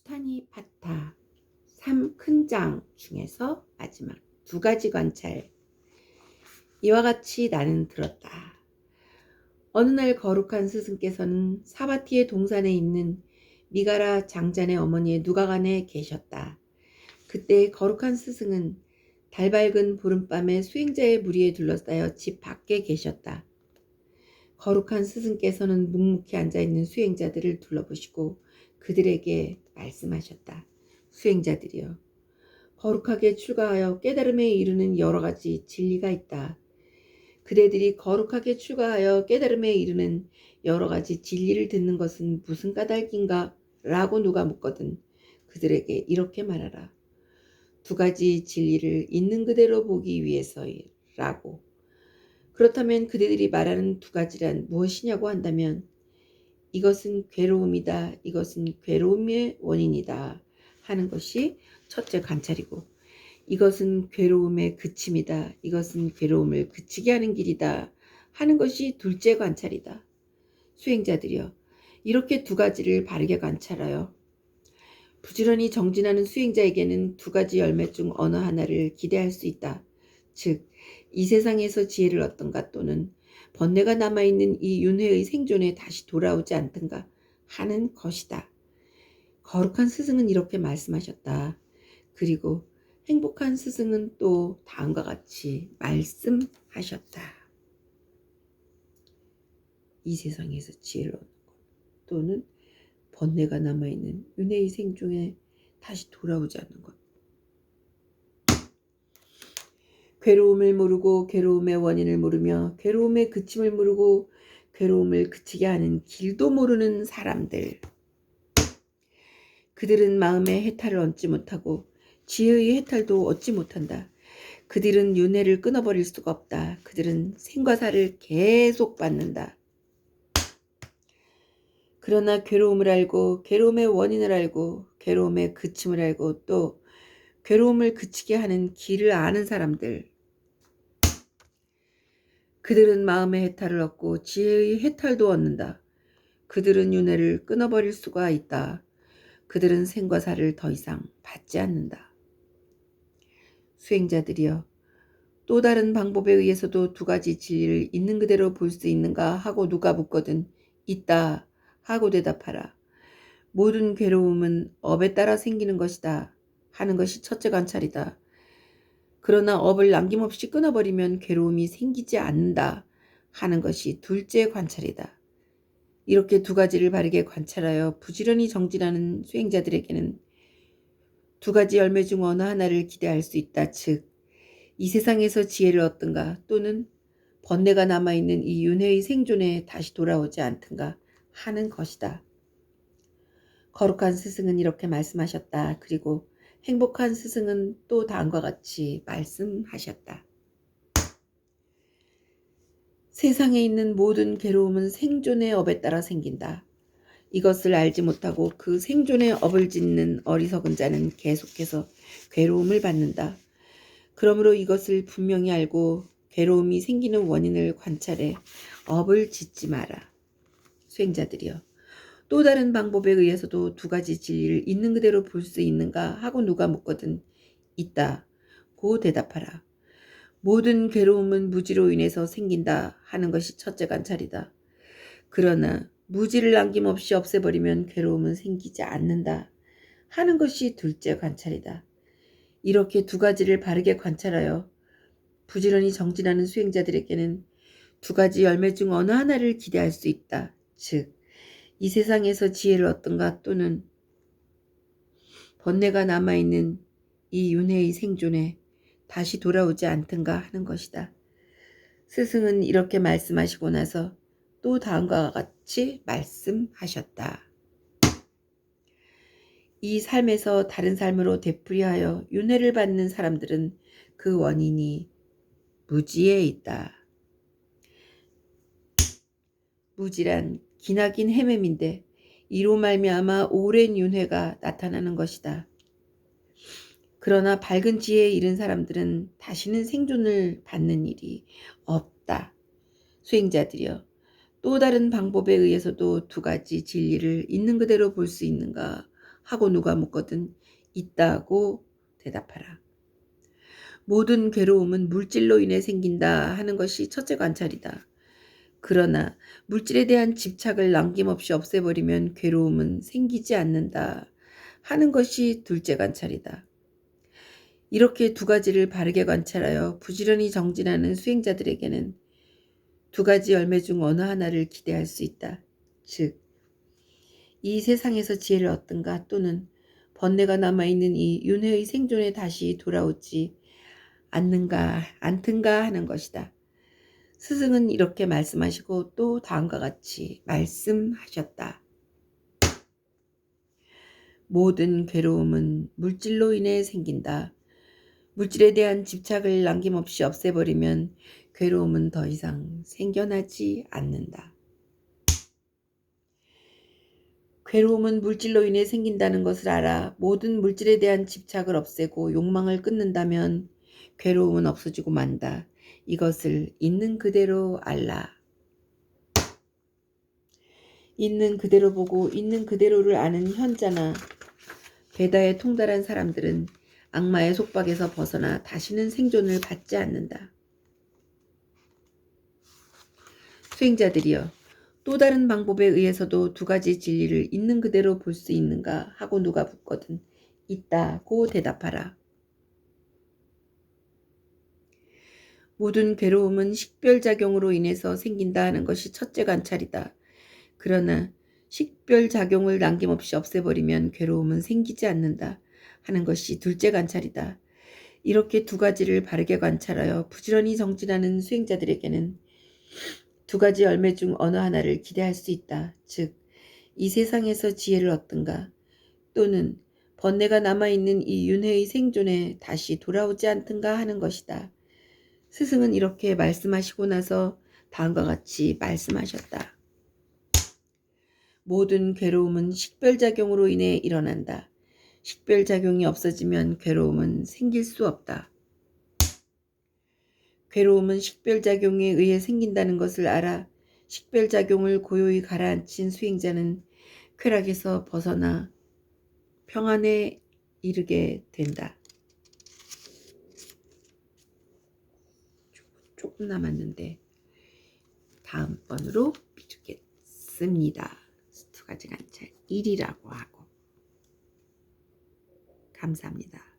수타니 파타 3큰장 중에서 마지막 두 가지 관찰. 이와 같이 나는 들었다. 어느 날 거룩한 스승께서는 사바티의 동산에 있는 미가라 장잔의 어머니의 누가간에 계셨다. 그때 거룩한 스승은 달밝은 보름밤에 수행자의 무리에 둘러싸여 집 밖에 계셨다. 거룩한 스승께서는 묵묵히 앉아있는 수행자들을 둘러보시고 그들에게 말씀하셨다. 수행자들이여, 거룩하게 출가하여 깨달음에 이르는 여러 가지 진리가 있다. 그대들이 거룩하게 출가하여 깨달음에 이르는 여러 가지 진리를 듣는 것은 무슨 까닭인가? 라고 누가 묻거든 그들에게 이렇게 말하라. 두 가지 진리를 있는 그대로 보기 위해서라고. 그렇다면 그들이 말하는 두 가지란 무엇이냐고 한다면 이것은 괴로움이다. 이것은 괴로움의 원인이다. 하는 것이 첫째 관찰이고, 이것은 괴로움의 그침이다. 이것은 괴로움을 그치게 하는 길이다. 하는 것이 둘째 관찰이다. 수행자들이여, 이렇게 두 가지를 바르게 관찰하여 부지런히 정진하는 수행자에게는 두 가지 열매 중 어느 하나를 기대할 수 있다. 즉, 이 세상에서 지혜를 얻던가 또는 번뇌가 남아있는 이 윤회의 생존에 다시 돌아오지 않던가 하는 것이다. 거룩한 스승은 이렇게 말씀하셨다. 그리고 행복한 스승은 또 다음과 같이 말씀하셨다. 이 세상에서 지혜를 얻는 것 또는 번뇌가 남아있는 윤회의 생존에 다시 돌아오지 않는 것. 괴로움을 모르고 괴로움의 원인을 모르며 괴로움의 그침을 모르고 괴로움을 그치게 하는 길도 모르는 사람들. 그들은 마음의 해탈을 얻지 못하고 지혜의 해탈도 얻지 못한다. 그들은 윤회를 끊어버릴 수가 없다. 그들은 생과 사를 계속 받는다. 그러나 괴로움을 알고 괴로움의 원인을 알고 괴로움의 그침을 알고 또 괴로움을 그치게 하는 길을 아는 사람들. 그들은 마음의 해탈을 얻고 지혜의 해탈도 얻는다. 그들은 윤회를 끊어버릴 수가 있다. 그들은 생과 사를 더 이상 받지 않는다. 수행자들이여, 또 다른 방법에 의해서도 두 가지 진리를 있는 그대로 볼 수 있는가 하고 누가 묻거든 있다 하고 대답하라. 모든 괴로움은 업에 따라 생기는 것이다 하는 것이 첫째 관찰이다. 그러나 업을 남김없이 끊어버리면 괴로움이 생기지 않는다 하는 것이 둘째 관찰이다. 이렇게 두 가지를 바르게 관찰하여 부지런히 정진하는 수행자들에게는 두 가지 열매 중 어느 하나를 기대할 수 있다. 즉, 이 세상에서 지혜를 얻든가 또는 번뇌가 남아있는 이 윤회의 생존에 다시 돌아오지 않든가 하는 것이다. 거룩한 스승은 이렇게 말씀하셨다. 그리고 행복한 스승은 또 다음과 같이 말씀하셨다. 세상에 있는 모든 괴로움은 생존의 업에 따라 생긴다. 이것을 알지 못하고 그 생존의 업을 짓는 어리석은 자는 계속해서 괴로움을 받는다. 그러므로 이것을 분명히 알고 괴로움이 생기는 원인을 관찰해 업을 짓지 마라. 수행자들이여, 또 다른 방법에 의해서도 두 가지 진리를 있는 그대로 볼 수 있는가 하고 누가 묻거든 있다 고 대답하라. 모든 괴로움은 무지로 인해서 생긴다 하는 것이 첫째 관찰이다. 그러나 무지를 남김없이 없애버리면 괴로움은 생기지 않는다 하는 것이 둘째 관찰이다. 이렇게 두 가지를 바르게 관찰하여 부지런히 정진하는 수행자들에게는 두 가지 열매 중 어느 하나를 기대할 수 있다. 즉, 이 세상에서 지혜를 얻든가 또는 번뇌가 남아있는 이 윤회의 생존에 다시 돌아오지 않든가 하는 것이다. 스승은 이렇게 말씀하시고 나서 또 다음과 같이 말씀하셨다. 이 삶에서 다른 삶으로 되풀이하여 윤회를 받는 사람들은 그 원인이 무지에 있다. 무지란 기나긴 헤매민데 이로 말미암아 오랜 윤회가 나타나는 것이다. 그러나 밝은 지혜에 이른 사람들은 다시는 생존을 받는 일이 없다. 수행자들이여, 또 다른 방법에 의해서도 두 가지 진리를 있는 그대로 볼 수 있는가 하고 누가 묻거든 있다고 대답하라. 모든 괴로움은 물질로 인해 생긴다 하는 것이 첫째 관찰이다. 그러나 물질에 대한 집착을 남김없이 없애버리면 괴로움은 생기지 않는다 하는 것이 둘째 관찰이다. 이렇게 두 가지를 바르게 관찰하여 부지런히 정진하는 수행자들에게는 두 가지 열매 중 어느 하나를 기대할 수 있다. 즉, 이 세상에서 지혜를 얻든가 또는 번뇌가 남아있는 이 윤회의 생존에 다시 돌아오지 않든가 하는 것이다. 스승은 이렇게 말씀하시고 또 다음과 같이 말씀하셨다. 모든 괴로움은 물질로 인해 생긴다. 물질에 대한 집착을 남김없이 없애버리면 괴로움은 더 이상 생겨나지 않는다. 괴로움은 물질로 인해 생긴다는 것을 알아 모든 물질에 대한 집착을 없애고 욕망을 끊는다면 괴로움은 없어지고 만다. 이것을 있는 그대로 알라. 있는 그대로 보고 있는 그대로를 아는 현자나 베다에 통달한 사람들은 악마의 속박에서 벗어나 다시는 생존을 받지 않는다. 수행자들이여, 또 다른 방법에 의해서도 두 가지 진리를 있는 그대로 볼 수 있는가 하고 누가 묻거든 있다고 대답하라. 모든 괴로움은 식별작용으로 인해서 생긴다 하는 것이 첫째 관찰이다. 그러나 식별작용을 남김없이 없애버리면 괴로움은 생기지 않는다 하는 것이 둘째 관찰이다. 이렇게 두 가지를 바르게 관찰하여 부지런히 정진하는 수행자들에게는 두 가지 열매 중 어느 하나를 기대할 수 있다. 즉, 이 세상에서 지혜를 얻든가 또는 번뇌가 남아있는 이 윤회의 생존에 다시 돌아오지 않든가 하는 것이다. 스승은 이렇게 말씀하시고 나서 다음과 같이 말씀하셨다. 모든 괴로움은 식별작용으로 인해 일어난다. 식별작용이 없어지면 괴로움은 생길 수 없다. 괴로움은 식별작용에 의해 생긴다는 것을 알아 식별작용을 고요히 가라앉힌 수행자는 쾌락에서 벗어나 평안에 이르게 된다. 조금 남았는데 다음번으로 미루겠습니다. 두 가지 관찰 1이라고 하고 감사합니다.